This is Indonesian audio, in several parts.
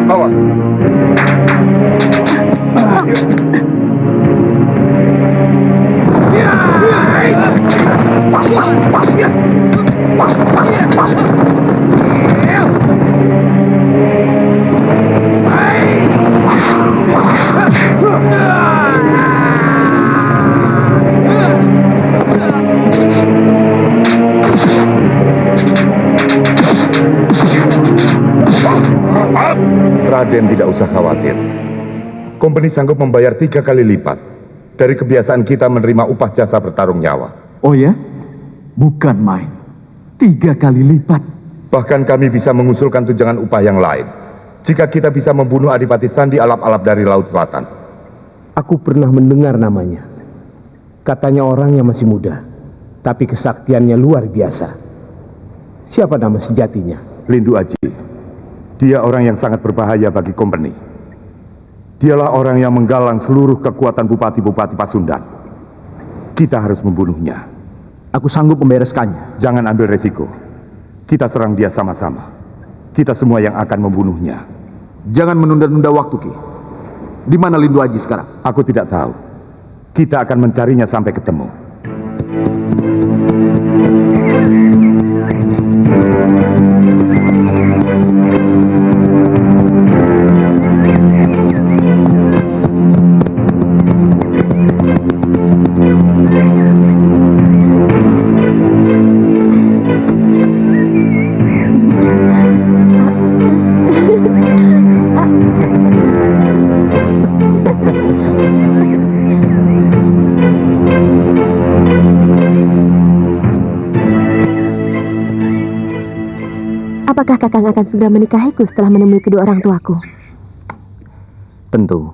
Awas. Raden tidak usah khawatir. Kompeni sanggup membayar 3 kali lipat dari kebiasaan kita menerima upah jasa bertarung nyawa. Oh ya? Bukan main. 3 kali lipat. Bahkan kami bisa mengusulkan tunjangan upah yang lain jika kita bisa membunuh Adipati Sandi alap-alap dari Laut Selatan. Aku pernah mendengar namanya. Katanya orang yang masih muda, tapi kesaktiannya luar biasa. Siapa nama sejatinya? Lindu Aji. Dia orang yang sangat berbahaya bagi kompeni. Dialah orang yang menggalang seluruh kekuatan bupati-bupati Pasundan. Kita harus membunuhnya. Aku sanggup membereskannya. Jangan ambil resiko. Kita serang dia sama-sama. Kita semua yang akan membunuhnya. Jangan menunda-nunda waktu, Ki. Di mana Lindu Aji sekarang? Aku tidak tahu. Kita akan mencarinya sampai ketemu. Apakah Kakang akan segera menikahiku setelah menemui kedua orang tuaku? Tentu.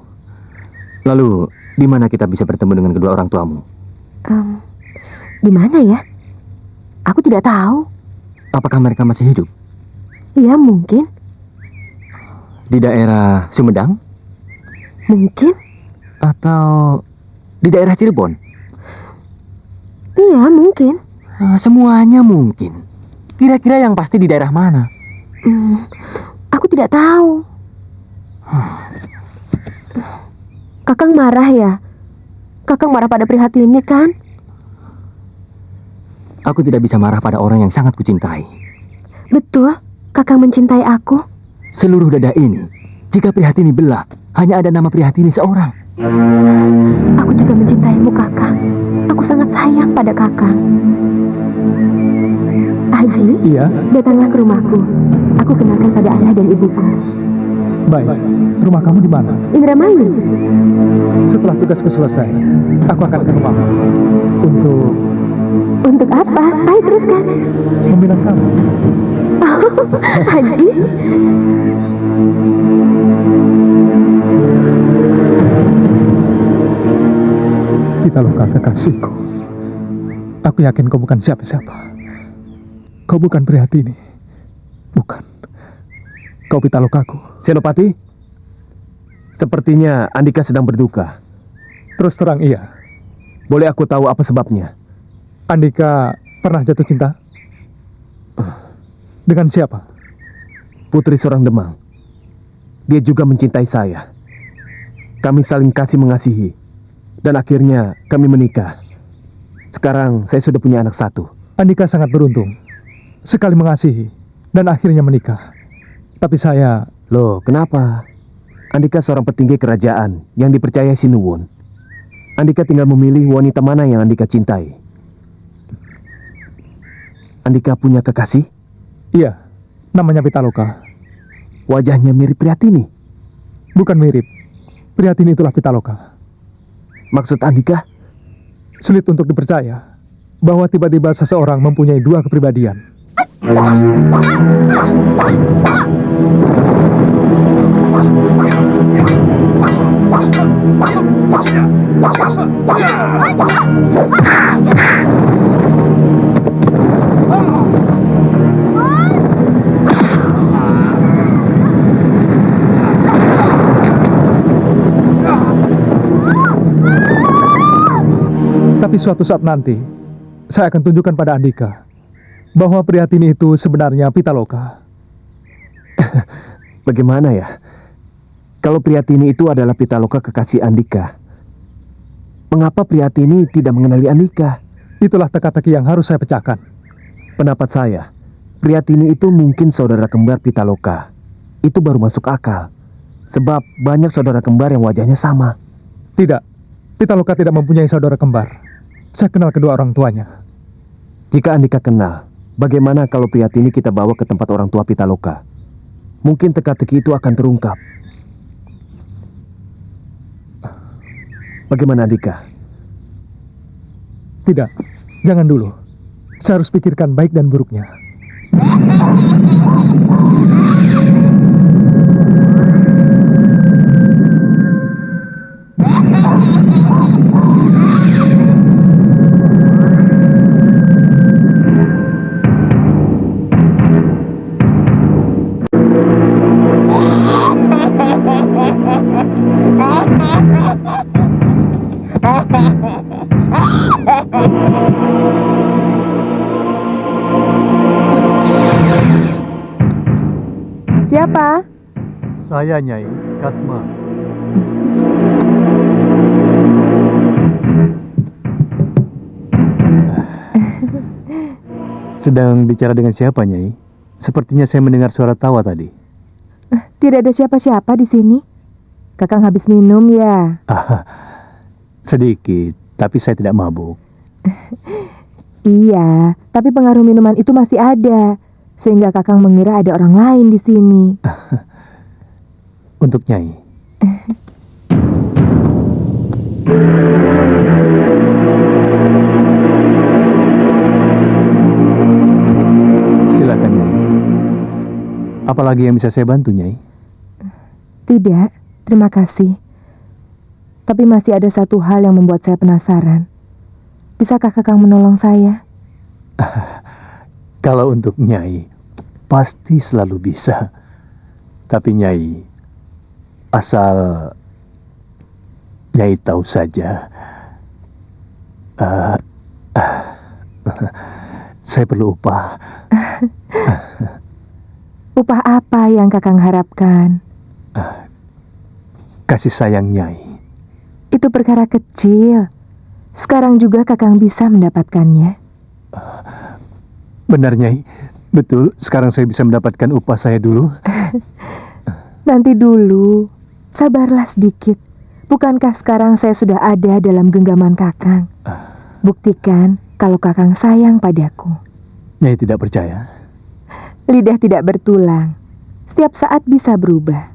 Lalu, di mana kita bisa bertemu dengan kedua orang tuamu? Di mana ya? Aku tidak tahu. Apakah mereka masih hidup? Iya, mungkin. Di daerah Sumedang? Mungkin. Atau di daerah Cirebon? Iya, mungkin. Semuanya mungkin. Kira-kira yang pasti di daerah mana? Aku tidak tahu. Kakang marah ya? Kakang marah pada Prihatin ini kan? Aku tidak bisa marah pada orang yang sangat kucintai. Betul, Kakang mencintai aku. Seluruh dada ini, jika Prihatini belah, hanya ada nama Prihatini seorang. Aku juga mencintaimu, Kakang. Aku sangat sayang pada Kakang. Haji, Iya, datanglah ke rumahku. Aku kenalkan pada ayah dan ibuku. baik. Rumah kamu di mana? Indramayu. Setelah tugasku selesai, aku akan ke rumahmu Untuk apa? Ayo teruskan. meminang kamu. Haji, Pitaloka kekasihku. Aku yakin kau bukan siapa-siapa. Kau bukan Prihatini. Bukan. Kau Pitalokaku. Senopati, sepertinya Andika sedang berduka. Terus terang iya. Boleh aku tahu apa sebabnya? Andika pernah jatuh cinta? Dengan siapa? Putri seorang Demang. Dia juga mencintai saya. Kami saling kasih mengasihi. Dan akhirnya kami menikah. Sekarang saya sudah punya anak 1. Andika sangat beruntung. Sekali mengasihi dan akhirnya menikah. Tapi saya... Loh, kenapa? Andika seorang petinggi kerajaan yang dipercaya Sinuwun. Andika tinggal memilih wanita mana yang Andika cintai. Andika punya kekasih? Iya, namanya Pitaloka. Wajahnya mirip Prihatini. Bukan mirip. Prihatini itulah Pitaloka. Maksud Andika? Sulit untuk dipercaya bahwa tiba-tiba seseorang mempunyai 2 kepribadian. Tapi suatu saat nanti, saya akan tunjukkan pada Andika bahwa Priyatini itu sebenarnya Pitaloka. Bagaimana ya? Kalau Priyatini itu adalah Pitaloka kekasih Andika, mengapa Priyatini tidak mengenali Andika? Itulah teka-teki yang harus saya pecahkan. Pendapat saya, Priyatini itu mungkin saudara kembar Pitaloka. Itu baru masuk akal. Sebab banyak saudara kembar yang wajahnya sama. Tidak, Pitaloka tidak mempunyai saudara kembar. Saya kenal kedua orang tuanya. Jika Andika kenal, bagaimana kalau Priyatini kita bawa ke tempat orang tua Pitaloka? Mungkin teka-teki itu akan terungkap. Bagaimana Andika? Tidak, jangan dulu. Saya harus pikirkan baik dan buruknya. Siapa? Saya Nyai Katma. Sedang bicara dengan siapa, Nyai? Sepertinya saya mendengar suara tawa tadi. Tidak ada siapa-siapa di sini. Kakang habis minum ya? Sedikit, tapi saya tidak mabuk. Iya, tapi pengaruh minuman itu masih ada. Sehingga Kakang mengira ada orang lain di sini. Untuk Nyai. Silakan, Nyai. Apalagi yang bisa saya bantu, Nyai? Tidak, terima kasih. Tapi masih ada satu hal yang membuat saya penasaran. Bisakah Kakang menolong saya? Kalau untuk Nyai, pasti selalu bisa. Tapi Nyai, asal Nyai tahu saja, saya perlu upah. Upah apa yang Kakang harapkan? Kasih sayang Nyai. Itu perkara kecil. Sekarang juga Kakang bisa mendapatkannya. Benar Nyai, betul. Sekarang saya bisa mendapatkan upah saya dulu. Nanti dulu, sabarlah sedikit. Bukankah sekarang saya sudah ada dalam genggaman Kakang? Buktikan kalau Kakang sayang padaku. Nyai tidak percaya? Lidah tidak bertulang. Setiap saat bisa berubah.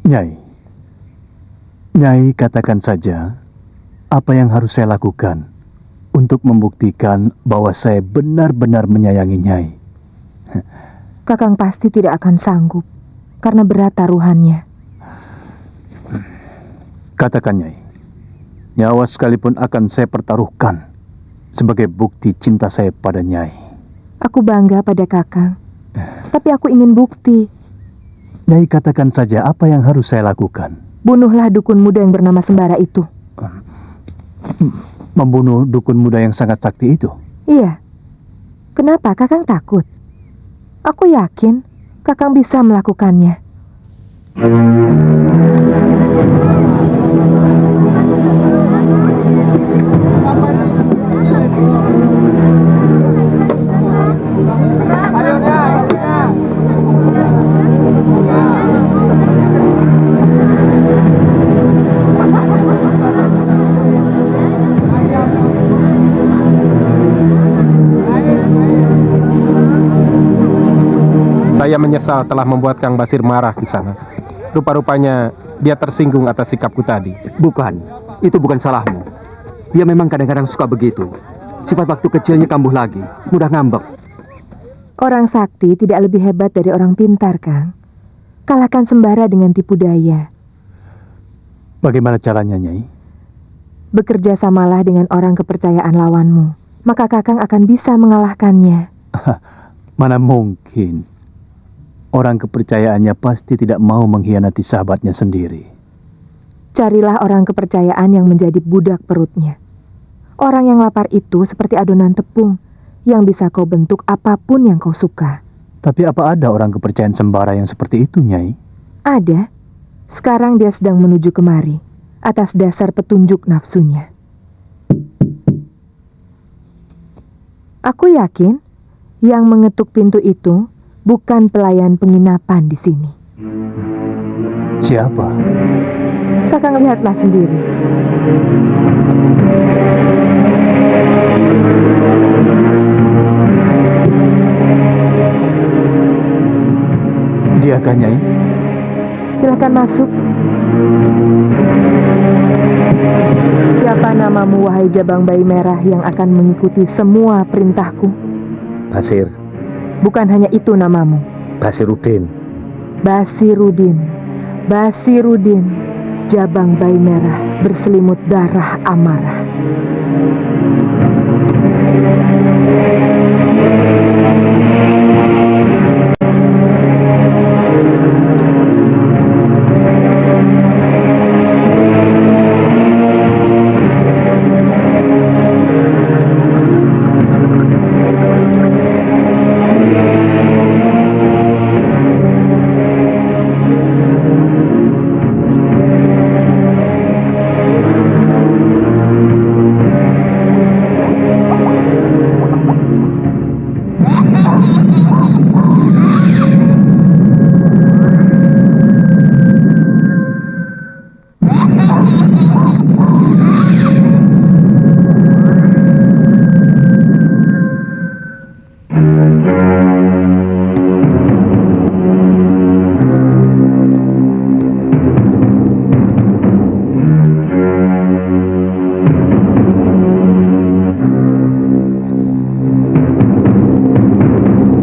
Nyai, Nyai katakan saja apa yang harus saya lakukan untuk membuktikan bahwa saya benar-benar menyayangi Nyai. Kakang pasti tidak akan sanggup karena berat taruhannya. Katakan Nyai, nyawa sekalipun akan saya pertaruhkan sebagai bukti cinta saya pada Nyai. Aku bangga pada Kakang, tapi aku ingin bukti. Nyai katakan saja apa yang harus saya lakukan. Bunuhlah dukun muda yang bernama Sembara itu. Membunuh dukun muda yang sangat sakti itu? Iya. Kenapa Kakang takut? Aku yakin Kakang bisa melakukannya. Saya menyesal telah membuat Kang Basir marah di sana. Rupa-rupanya dia tersinggung atas sikapku tadi. Bukan, itu bukan salahmu. Dia memang kadang-kadang suka begitu. Sifat waktu kecilnya kambuh lagi, mudah ngambek. Orang sakti tidak lebih hebat dari orang pintar, Kang. Kalahkan Sembara dengan tipu daya. Bagaimana caranya, Nyai? Bekerja samalah dengan orang kepercayaan lawanmu, maka Kakang akan bisa mengalahkannya. Mana mungkin. Orang kepercayaannya pasti tidak mau mengkhianati sahabatnya sendiri. Carilah orang kepercayaan yang menjadi budak perutnya. Orang yang lapar itu seperti adonan tepung yang bisa kau bentuk apapun yang kau suka. Tapi apa ada orang kepercayaan sembara yang seperti itu, Nyai? Ada. Sekarang dia sedang menuju kemari atas dasar petunjuk nafsunya. Aku yakin yang mengetuk pintu itu bukan pelayan penginapan di sini. Siapa? Kakang lihatlah sendiri. Dia kan, Nyai? Silakan masuk. Siapa namamu, wahai jabang bayi merah yang akan mengikuti semua perintahku? Basir. Bukan hanya itu namamu. Basiruddin. Basirudin. Basirudin. Jabang bayi merah berselimut darah amarah.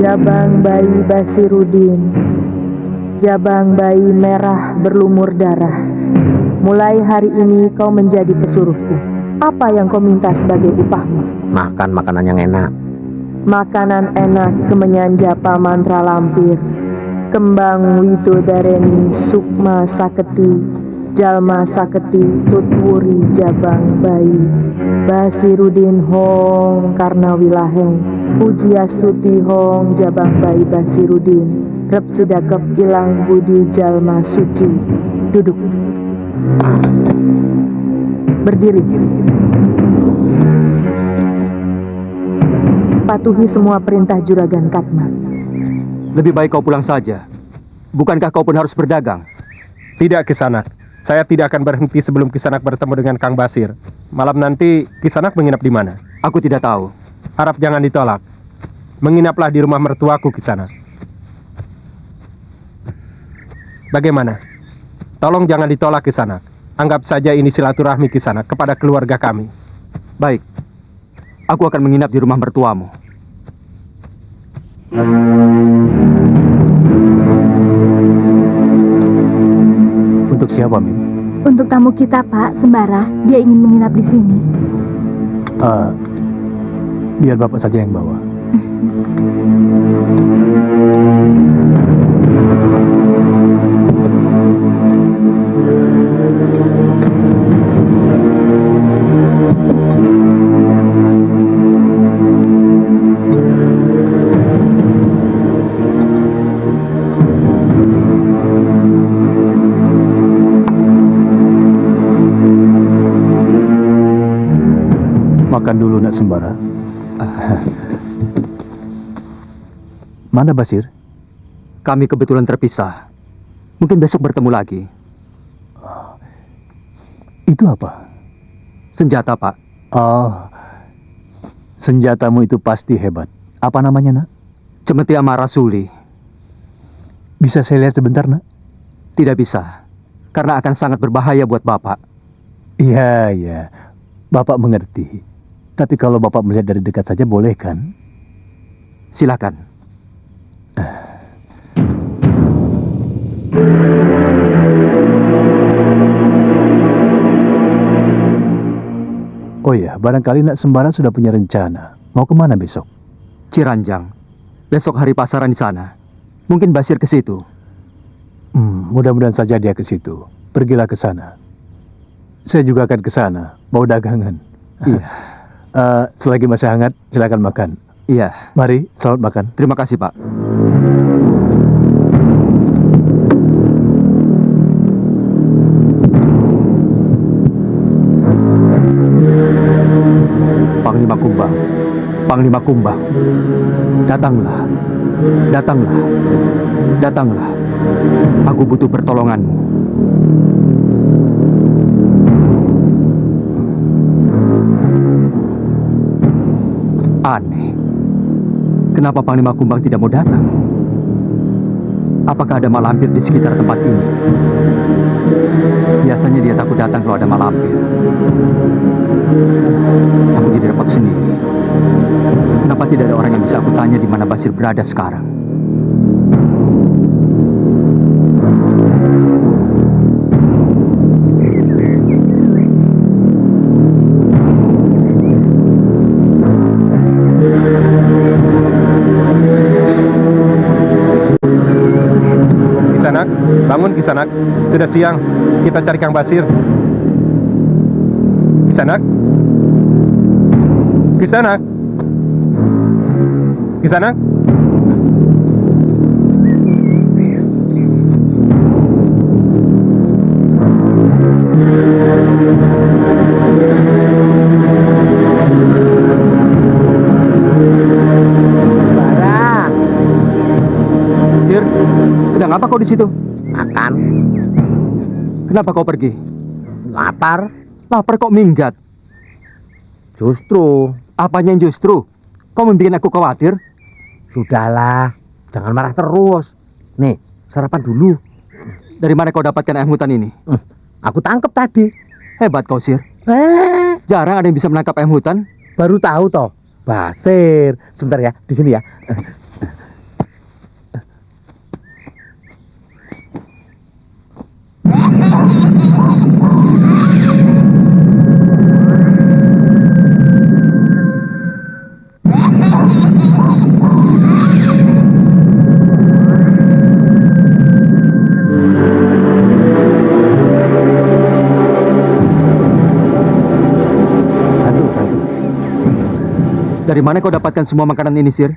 Jabang bayi Basirudin, jabang bayi merah berlumur darah. Mulai hari ini kau menjadi pesuruhku. Apa yang kau minta sebagai upahmu? Makan makanan yang enak. Makanan enak kemenyan japa mantra lampir, kembang widodareni sukma saketi, jalma saketi tutwuri jabang bayi Basirudin hong karna wilaheng, pujiastuti hong jabang bayi Basirudin, rep sidakep ilang budi jalma suci. Duduk. Berdiri. Patuhi semua perintah Juragan Katma. Lebih baik kau pulang saja. Bukankah kau pun harus berdagang? Tidak, Kisanak. Saya tidak akan berhenti sebelum Kisanak bertemu dengan Kang Basir. Malam nanti Kisanak menginap di mana? Aku tidak tahu. Harap jangan ditolak. Menginaplah di rumah mertuaku, Kisanak. Bagaimana? Tolong jangan ditolak, Kisanak. Anggap saja ini silaturahmi Kisanak kepada keluarga kami. Baik. Aku akan menginap di rumah mertuamu. Untuk siapa, Min? Untuk tamu kita, Pak, Sembara. Dia ingin menginap di sini. Biar Bapak saja yang bawa. Makan dulu, Nak Sembara. Mana Basir? Kami kebetulan terpisah. Mungkin besok bertemu lagi. Itu apa? Senjata, Pak. Oh, senjatamu itu pasti hebat. Apa namanya, Nak? Cemeti Amarasuli. Bisa saya lihat sebentar, Nak? Tidak bisa. Karena akan sangat berbahaya buat Bapak. Iya, iya. Bapak mengerti. Tapi kalau Bapak melihat dari dekat saja boleh kan? Silakan. Oh ya, barangkali Nak Sembara sudah punya rencana. Mau kemana besok? Ciranjang. Besok hari pasaran di sana. Mungkin Basir ke situ. Mudah-mudahan saja dia ke situ. Pergilah ke sana. Saya juga akan ke sana, mau dagangan. Iya. Selagi masih hangat, silakan makan. Iya. Mari, selamat makan. Terima kasih, Pak. Panglima Kumbang, Panglima Kumbang, datanglah, datanglah, datanglah. Aku butuh pertolonganmu. Aneh, kenapa Panglima Kumbang tidak mau datang? Apakah ada malampir di sekitar tempat ini? Biasanya dia takut datang kalau ada malampir. Aku jadi repot sendiri. Kenapa tidak ada orang yang bisa aku tanya di mana Basir berada sekarang? Kisanak, bangun Kisanak. Sudah siang. Kita cari Kang Basir. Kisanak. Kisanak. Kisanak. Sir, sedang apa kau di situ? Makan. Kenapa kau pergi? Lapar. Lapar kok minggat? Justru. Apanya yang justru? Kau membuat aku khawatir? Sudahlah. Jangan marah terus. Nih, sarapan dulu. Dari mana kau dapatkan ayam hutan ini? Aku tangkap tadi. Hebat kau, Sir. Jarang ada yang bisa menangkap ayam hutan. Baru tahu toh. Basir. Sebentar ya, di sini ya. Dari mana kau dapatkan semua makanan ini, Sir?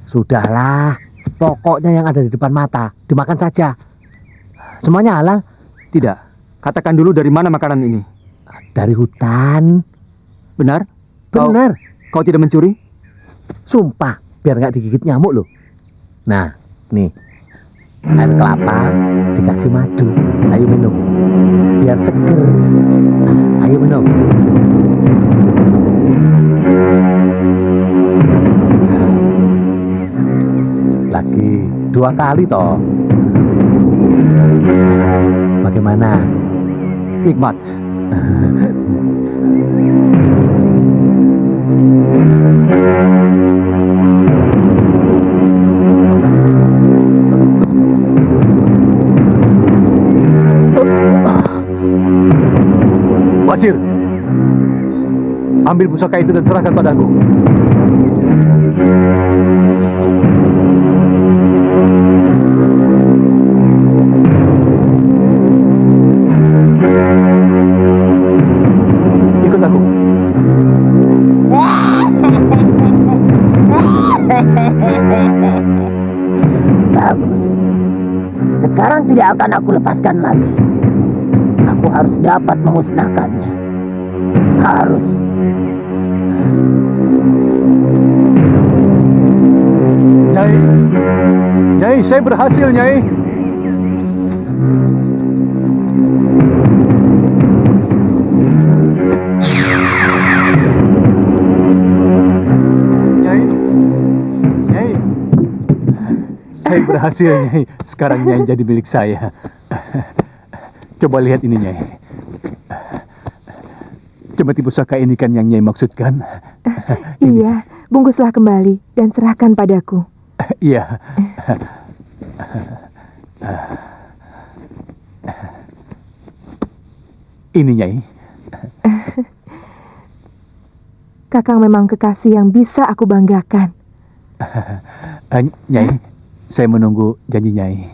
Sudahlah. Pokoknya yang ada di depan mata, dimakan saja. Semuanya halal. Tidak. Katakan dulu dari mana makanan ini? Dari hutan. Benar? Benar. Kau tidak mencuri? Sumpah, biar nggak digigit nyamuk loh. Nah, nih. Air kelapa dikasih madu. Ayo minum. Biar seger. Ayo minum. Lagi 2 kali toh. Bagaimana? Nikmat. Basir, ambil pusaka itu dan serahkan padaku. Ikut aku. Bagus. Sekarang tidak akan aku lepaskan lagi. Aku harus dapat memusnahkannya. Harus. Nyai, Nyai, saya berhasil, Nyai. Nyai, Nyai, saya berhasil, Nyai. Sekarang Nyai jadi milik saya. Coba lihat ini, Nyai. Cemeti pusaka ini kan yang Nyai maksudkan? Iya, bungkuslah kembali dan serahkan padaku. Iya. Ini, Nyai. Kakang memang kekasih yang bisa aku banggakan. Nyai, saya menunggu janji Nyai.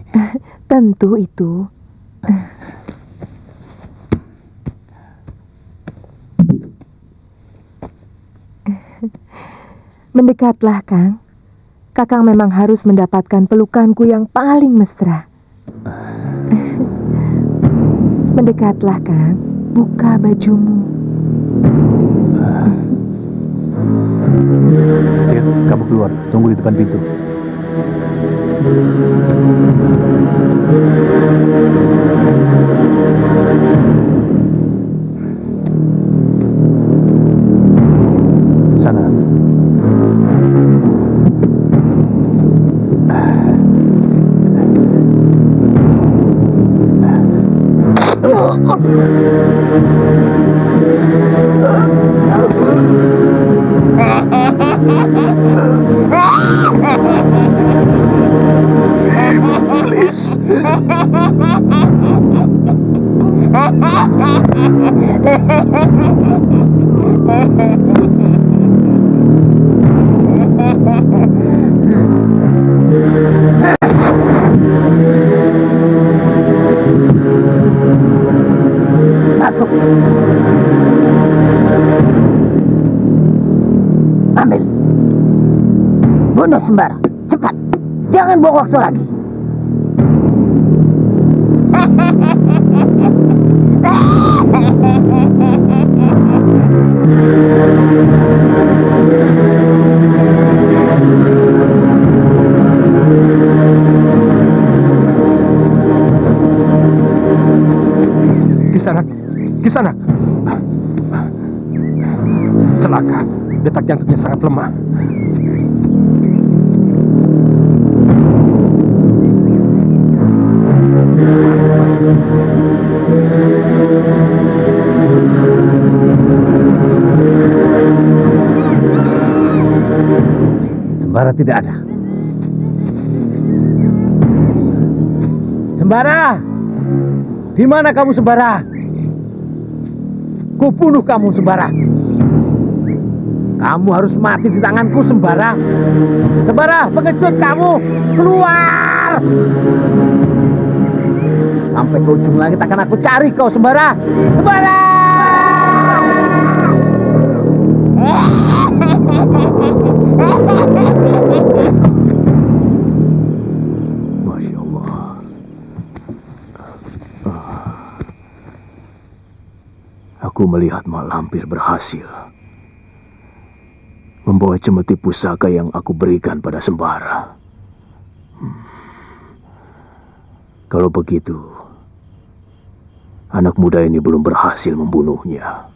Tentu itu. Mendekatlah, Kang. Kakang memang harus mendapatkan pelukanku yang paling mesra. Mendekatlah, Kang. Buka bajumu. Sir, kamu keluar. Tunggu di depan pintu. Sana. Please. Masuk. Ambil. Bunuh Sembara. Cepat. Jangan buang waktu lagi. Kisanak. Celaka. Detak jantungnya sangat lemah. Sembara tidak ada. Sembara! Di mana kamu, Sembara? Kubunuh kamu, Sembara. Kamu harus mati di tanganku, Sembara. Sembara, pengecut kamu! Keluar! Sampai ke ujung langit akan aku cari kau, Sembara. Sembara! Masya Allah. Aku melihat mak lampir berhasil membawa cemeti pusaka yang aku berikan pada Sembara. Kalau begitu, anak muda ini belum berhasil membunuhnya.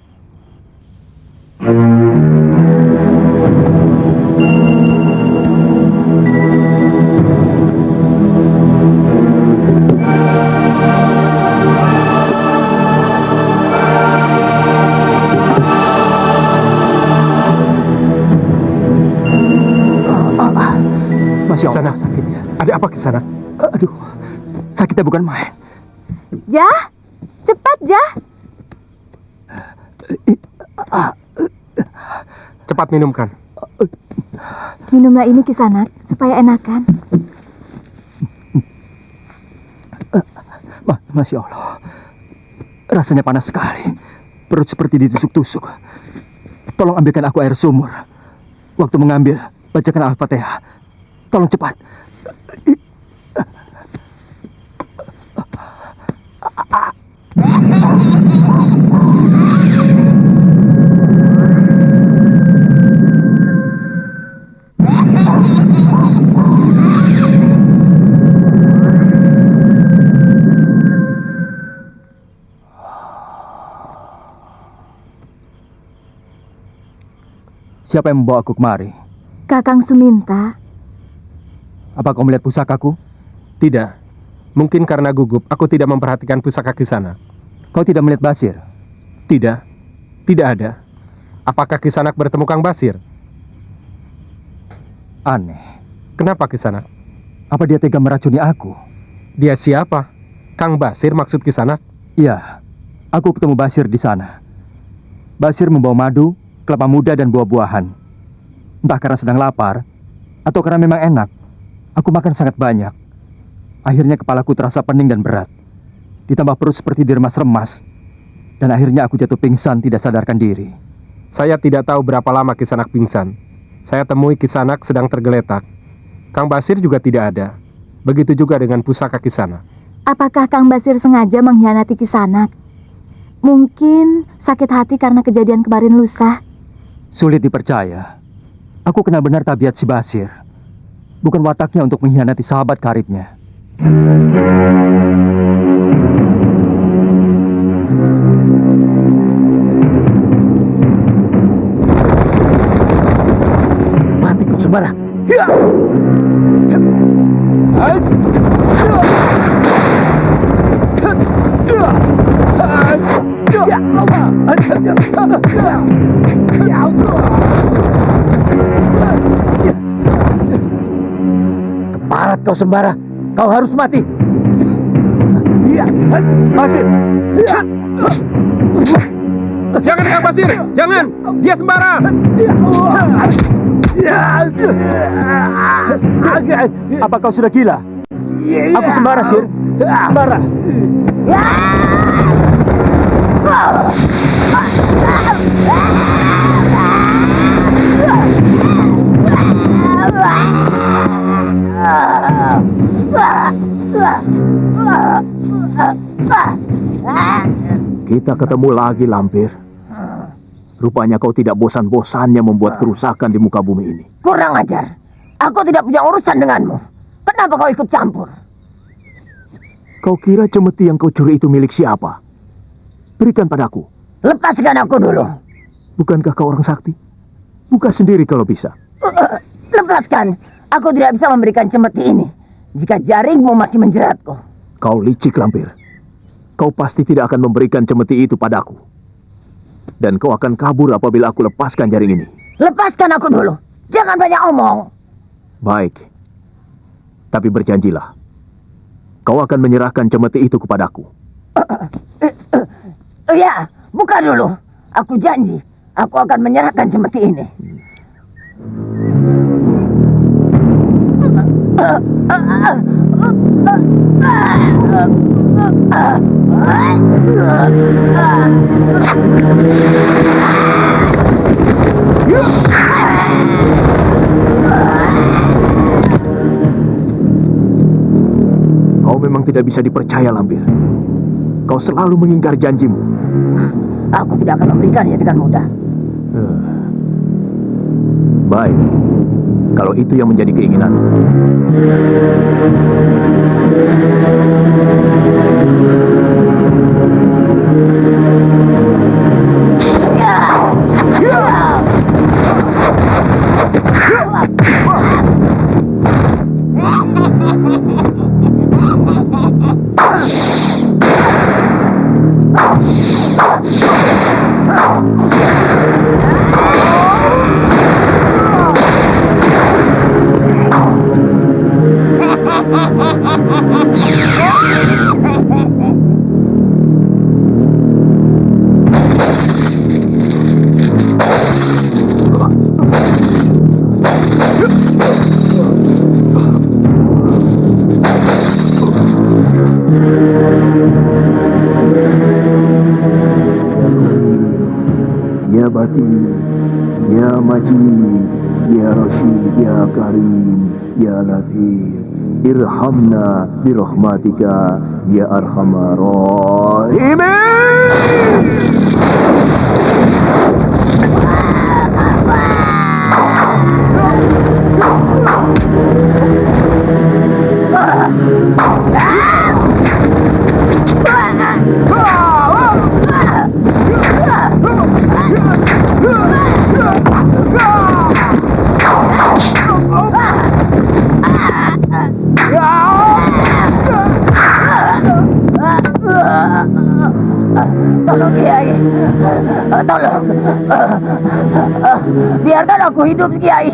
Masya Allah, Kisanak. sakitnya. Ada apa Kisanak? Aduh, sakitnya bukan main. Jah, cepat Jah. Cepat minumkan. Minumlah ini Kisanak supaya enakan. Masya Allah, rasanya panas sekali. Perut seperti ditusuk-tusuk. Tolong ambilkan aku air sumur. Waktu mengambil, bacakan Al-Fatihah. Tolong cepat. Siapa yang membawa aku kemari? Kakang Suminta. Apa kau melihat pusakaku? Tidak. Mungkin karena gugup, aku tidak memperhatikan pusaka Kisanak. Kau tidak melihat Basir? Tidak. Tidak ada. Apakah Kisanak bertemu Kang Basir? Aneh. Kenapa Kisanak? Apa dia tega meracuni aku? Dia siapa? Kang Basir maksud Kisanak? Iya, aku ketemu Basir di sana. Basir membawa madu, kelapa muda dan buah-buahan. Entah karena sedang lapar, atau karena memang enak. Aku makan sangat banyak. Akhirnya kepalaku terasa pening dan berat. Ditambah perut seperti diremas-remas. Dan akhirnya aku jatuh pingsan tidak sadarkan diri. Saya tidak tahu berapa lama Kisanak pingsan. Saya temui Kisanak sedang tergeletak. Kang Basir juga tidak ada. Begitu juga dengan pusaka Kisanak. Apakah Kang Basir sengaja mengkhianati Kisanak? Mungkin sakit hati karena kejadian kemarin lusa. Sulit dipercaya. Aku kenal benar tabiat si Basir. Bukan wataknya untuk mengkhianati sahabat karibnya. Mati kau Sembara. Keparat kau Sembara. Kau harus mati. Basir! Jangan Kang Basir, jangan. Dia Sembara. Apa kau sudah gila? Aku Sembara, Sir. Sembara. Kita ketemu lagi, Lampir. Rupanya kau tidak bosan-bosannya membuat kerusakan di muka bumi ini. Kurang ajar. Aku tidak punya urusan denganmu. Kenapa kau ikut campur? Kau kira cemeti yang kau curi itu milik siapa? Berikan padaku. Lepaskan aku dulu. Bukankah kau orang sakti? Buka sendiri kalau bisa. Lepaskan. Aku tidak bisa memberikan cemeti ini jika jaringmu masih menjeratku. Kau licik, Lampir. Kau pasti tidak akan memberikan cemeti itu padaku. Dan kau akan kabur apabila aku lepaskan jaring ini. Lepaskan aku dulu. Jangan banyak omong. Baik. Tapi berjanjilah. Kau akan menyerahkan cemeti itu kepadaku. Ya, buka dulu. Aku janji. Aku akan menyerahkan cemeti ini. Kau memang tidak bisa dipercaya, Lampir. Kau selalu mengingkar janjimu. Aku tidak akan memberikannya dengan mudah. Baik. Kalau itu yang menjadi keinginanmu. Ya Bati, Ya Majid, Ya Rashid, Ya Karim, Ya Latif, Irhamna birahmatika, Ya Arhamar Rahimin. Tolong Kiai, tolong, biarkan aku hidup Kiai.